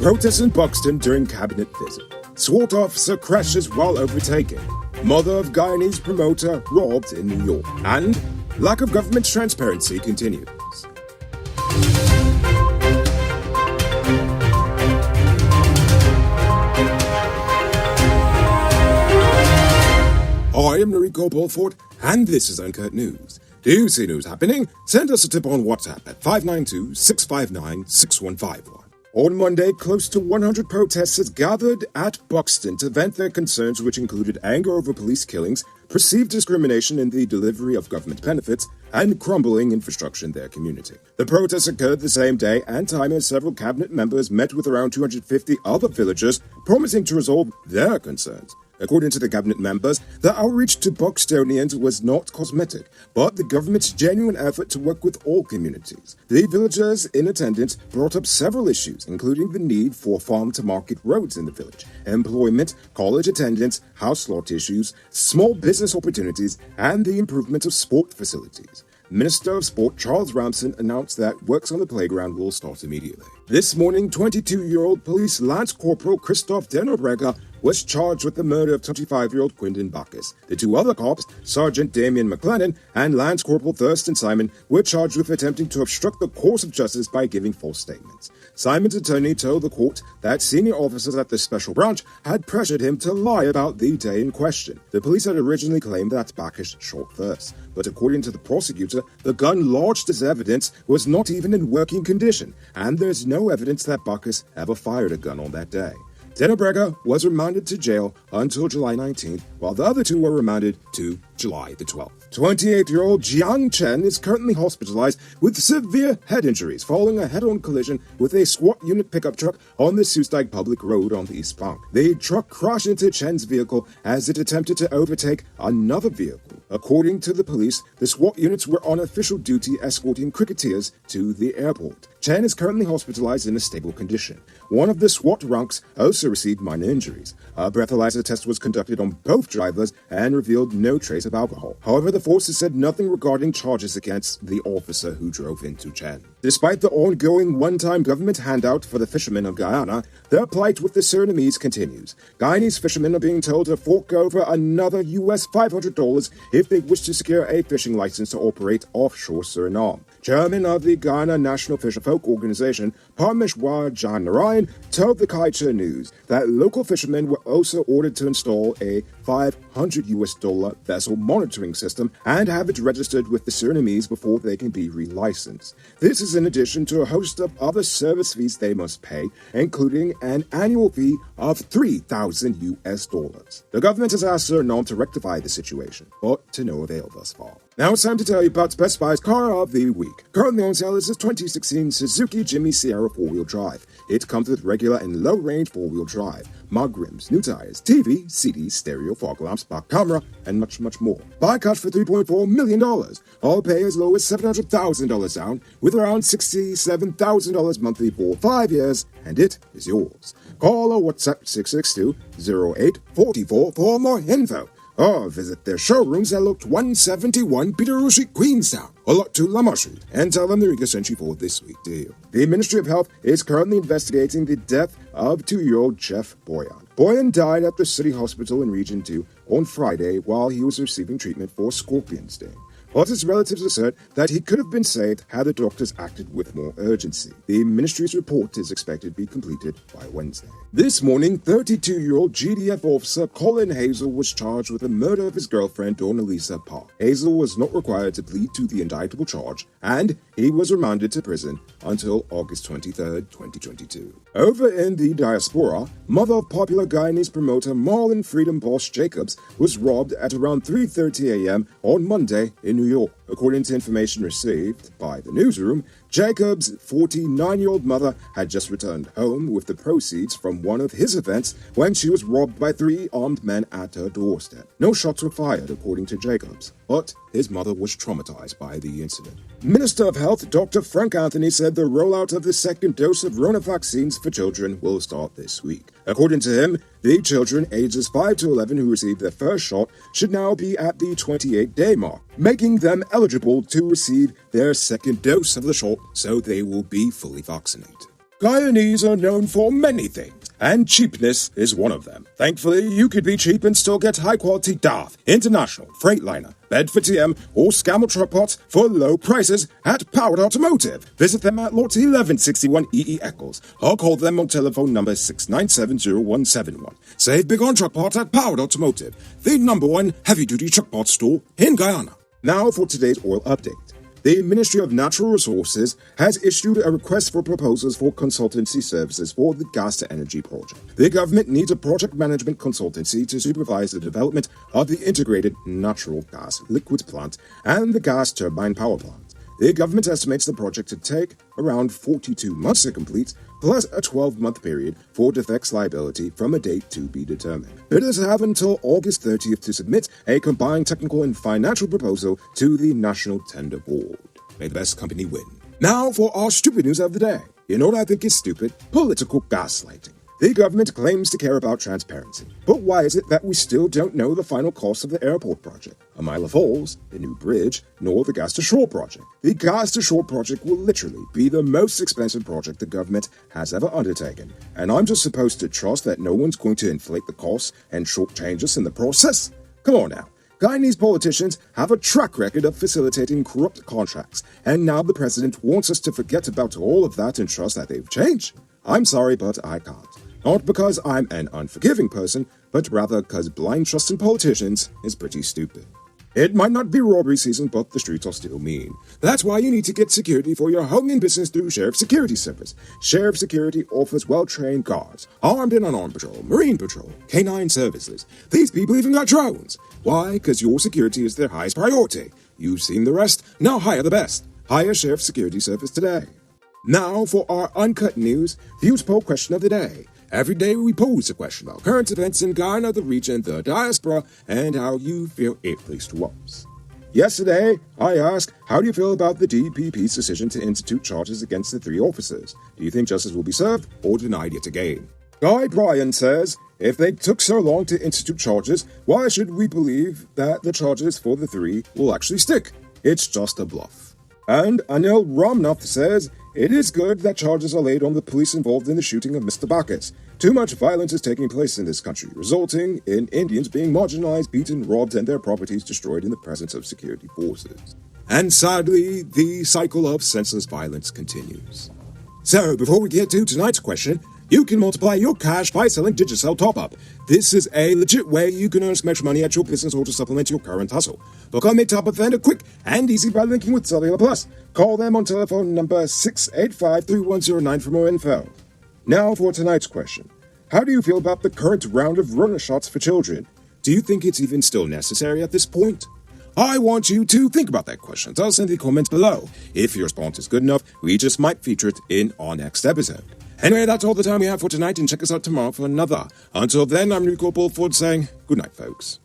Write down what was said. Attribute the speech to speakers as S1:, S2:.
S1: Protests in Buxton during cabinet visit. SWAT officer crashes while overtaking. Mother of Guyanese promoter robbed in New York. And lack of government transparency continues. I am Noriko Bolford, and this is Uncut News. Do you see news happening? Send us a tip on WhatsApp at 592-659-6151. On Monday, close to 100 protesters gathered at Buxton to vent their concerns, which included anger over police killings, perceived discrimination in the delivery of government benefits, and crumbling infrastructure in their community. The protests occurred the same day and time as several cabinet members met with around 250 other villagers, promising to resolve their concerns. According to the cabinet members, the outreach to Buxtonians was not cosmetic, but the government's genuine effort to work with all communities. The villagers in attendance brought up several issues, including the need for farm-to-market roads in the village, employment, college attendance, house lot issues, small business opportunities, and the improvement of sport facilities. Minister of Sport Charles Ramsden announced that works on the playground will start immediately. This morning, 22-year-old police Lance Corporal Christophe Denobrega was charged with the murder of 25-year-old Quinton Bacchus. The two other cops, Sergeant Damien McLennan and Lance Corporal Thurston Simon, were charged with attempting to obstruct the course of justice by giving false statements. Simon's attorney told the court that senior officers at the special branch had pressured him to lie about the day in question. The police had originally claimed that Bacchus shot first, but according to the prosecutor, the gun lodged as evidence was not even in working condition, and there's no evidence that Bacchus ever fired a gun on that day. Denobrega was remanded to jail until July 19th, while the other two were remanded to July the 12th. 28-year-old Jiang Chen is currently hospitalized with severe head injuries following a head-on collision with a SWAT unit pickup truck on the Soosdijk Public Road on the East Bank. The truck crashed into Chen's vehicle as it attempted to overtake another vehicle. According to the police, the SWAT units were on official duty escorting cricketers to the airport. Chen is currently hospitalized in a stable condition. One of the SWAT ranks also received minor injuries. A breathalyzer test was conducted on both drivers and revealed no trace of alcohol. However, the forces said nothing regarding charges against the officer who drove into Chen. Despite the ongoing one-time government handout for the fishermen of Guyana, their plight with the Surinamese continues. Guyanese fishermen are being told to fork over another US $500 if they wish to secure a fishing license to operate offshore Suriname. Chairman of the Guyana National Fisherfolk Organization, Parmeshwar Janarayan, told the Kaicha News that local fishermen were also ordered to install a $500 vessel monitoring system and have it registered with the Surinamese before they can be relicensed. This is in addition to a host of other service fees they must pay, including an annual fee of $3,000. The government has asked Suriname to rectify the situation, but to no avail thus far. Now it's time to tell you about Best Buy's car of the week. Currently on sale is this 2016 Suzuki Jimmy Sierra 4-wheel drive. It comes with regular and low-range 4-wheel drive, mug rims, new tires, TV, CD, stereo, fog lamps, back camera, and much, much more. Buy cash for $3.4 million. All pay as low as $700,000 down, with around $67,000 monthly for 5 years, and it is yours. Call or WhatsApp 662-0844 for more info. Or visit their showrooms at Lot 171 Peterborough Street, Queenstown, or Lot 2 Lamar Street, and tell them Noriko sent you for this week deal. The Ministry of Health is currently investigating the death of 2-year-old Jeff Boyan. Boyan died at the City Hospital in Region 2 on Friday while he was receiving treatment for scorpion sting. But his relatives assert that he could have been saved had the doctors acted with more urgency. The ministry's report is expected to be completed by Wednesday. This morning, 32-year-old GDF officer Colin Hazel was charged with the murder of his girlfriend, Donalisa Park. Hazel was not required to plead to the indictable charge, and he was remanded to prison until August 23, 2022. Over in the diaspora, mother of popular Guyanese promoter Marlon Freedom Boss Jacobs was robbed at around 3:30 a.m. on Monday in New York. According to information received by the newsroom, Jacob's 49-year-old mother had just returned home with the proceeds from one of his events when she was robbed by 3 armed men at her doorstep. No shots were fired, according to Jacobs, but his mother was traumatized by the incident. Minister of Health Dr. Frank Anthony said the rollout of the second dose of Rona vaccines for children will start this week. According to him, the children ages 5 to 11 who received their first shot should now be at the 28-day mark, making them eligible to receive their second dose of the shot so they will be fully vaccinated. Guyanese are known for many things, and cheapness is one of them. Thankfully, you could be cheap and still get high-quality Darth, International, Freightliner, Bedford TM, or Scammel truck parts for low prices at Powered Automotive. Visit them at Lot 1161 EE Eccles, or call them on telephone number 6970171. Save big on truck parts at Powered Automotive, the #1 heavy-duty truck parts store in Guyana. Now for today's oil update. The Ministry of Natural Resources has issued a request for proposals for consultancy services for the gas-to-energy project. The government needs a project management consultancy to supervise the development of the integrated natural gas liquid plant and the gas turbine power plant. The government estimates the project to take around 42 months to complete, plus a 12-month period for defects liability from a date to be determined. Bidders have until August 30th to submit a combined technical and financial proposal to the National Tender Board. May the best company win. Now for our stupid news of the day. You know what I think is stupid? Political gaslighting. The government claims to care about transparency, but why is it that we still don't know the final cost of the airport project, a Mile of Falls, the new bridge, nor the Gas to Shore project? The Gas to Shore project will literally be the most expensive project the government has ever undertaken, and I'm just supposed to trust that no one's going to inflate the costs and shortchange us in the process? Come on now. Guyanese politicians have a track record of facilitating corrupt contracts, and now the president wants us to forget about all of that and trust that they've changed? I'm sorry, but I can't. Not because I'm an unforgiving person, but rather because blind trust in politicians is pretty stupid. It might not be robbery season, but the streets are still mean. That's why you need to get security for your home and business through Sheriff Security Service. Sheriff Security offers well-trained guards, armed and unarmed patrol, marine patrol, canine services. These people even got drones. Why? Because your security is their highest priority. You've seen the rest, now hire the best. Hire Sheriff Security Service today. Now for our uncut news, views poll question of the day. Every day we pose a question about current events in Guyana, the region, the diaspora, and how you feel it plays to us. Yesterday, I asked, how do you feel about the DPP's decision to institute charges against the 3 officers? Do you think justice will be served or denied yet again? Guy Bryan says, if they took so long to institute charges, why should we believe that the charges for the 3 will actually stick? It's just a bluff. And Anil Ramnath says, it is good that charges are laid on the police involved in the shooting of Mr. Bacchus. Too much violence is taking place in this country, resulting in Indians being marginalized, beaten, robbed, and their properties destroyed in the presence of security forces. And sadly, the cycle of senseless violence continues. So, before we get to tonight's question, you can multiply your cash by selling Digicel Top-Up. This is a legit way you can earn some extra money at your business or to supplement your current hustle. Become a top-up vendor quick and easy by linking with Cellular Plus. Call them on telephone number 685-3109 for more info. Now for tonight's question. How do you feel about the current round of runner shots for children? Do you think it's even still necessary at this point? I want you to think about that question. Tell us in the comments below. If your response is good enough, we just might feature it in our next episode. Anyway, that's all the time we have for tonight, and check us out tomorrow for another. Until then, I'm Rico Bulford saying good night, folks.